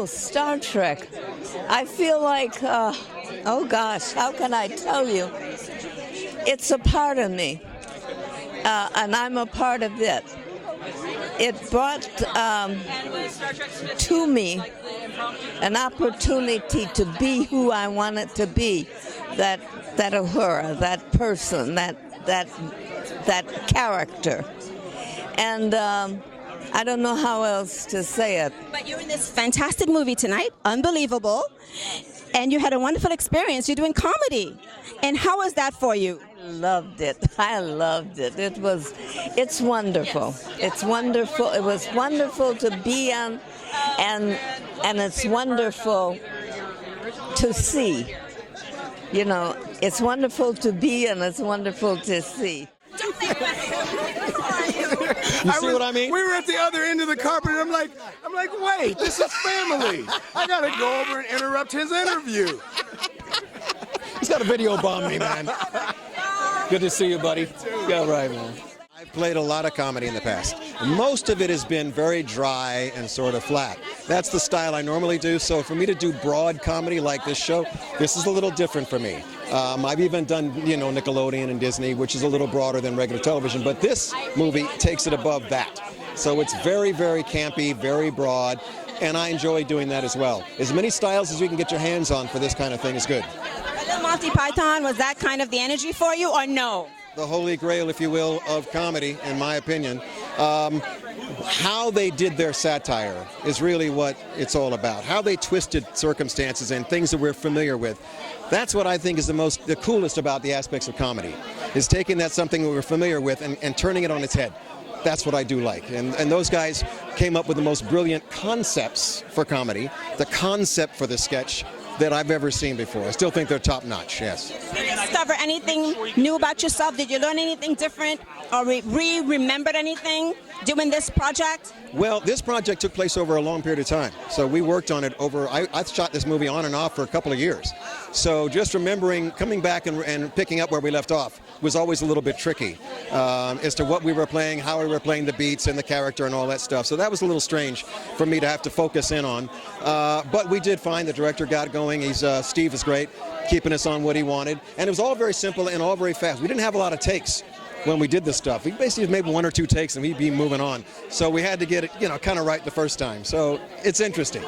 Oh, Star Trek. I feel like, oh gosh, how can I tell you? It's a part of me, and I'm a part of it. It brought to me an opportunity to be who I wanted to be, that Uhura, that person, that character. And I don't know how else to say it. But you're in this fantastic movie tonight, unbelievable, and you had a wonderful experience. You're doing comedy. And how was that for you? I loved it. I loved it. It's wonderful. It's wonderful. It was wonderful to be on, and it's wonderful to see. You know, it's wonderful to be and it's wonderful to see. You see what I mean? We were at the other end of the carpet, and I'm like, wait, this is family. I gotta go over and interrupt his interview. He's got a video bomb me, man. Good to see you, buddy. Yeah, right, man. I've played a lot of comedy in the past. Most of it has been very dry and sort of flat. That's the style I normally do, so for me to do broad comedy like this show, this is a little different for me. I've even done, Nickelodeon and Disney, which is a little broader than regular television, but this movie takes it above that. So it's very, very campy, very broad, and I enjoy doing that as well. As many styles as you can get your hands on for this kind of thing is good. Monty Python, was that kind of the energy for you, or no? The holy grail, if you will, of comedy, in my opinion. How they did their satire is really what it's all about. How they twisted circumstances and things that we're familiar with. That's what I think is the coolest about the aspects of comedy, is taking that something that we're familiar with and turning it on its head. That's what I do like. And those guys came up with the most brilliant concepts for comedy, the concept for the sketch that I've ever seen before. I still think they're top notch, yes. Did you discover anything new about yourself? Did you learn anything different or remembered anything doing this project? Well, this project took place over a long period of time. So we worked on it I shot this movie on and off for a couple of years. So just remembering, coming back and picking up where we left off was always a little bit tricky as to what we were playing, how we were playing the beats and the character and all that stuff. So that was a little strange for me to have to focus in on. But we did find the director got going. Steve is great, keeping us on what he wanted. And it was all very simple and all very fast. We didn't have a lot of takes when we did this stuff. We basically made 1 or 2 takes and we'd be moving on. So we had to get it, kind of right the first time. So it's interesting.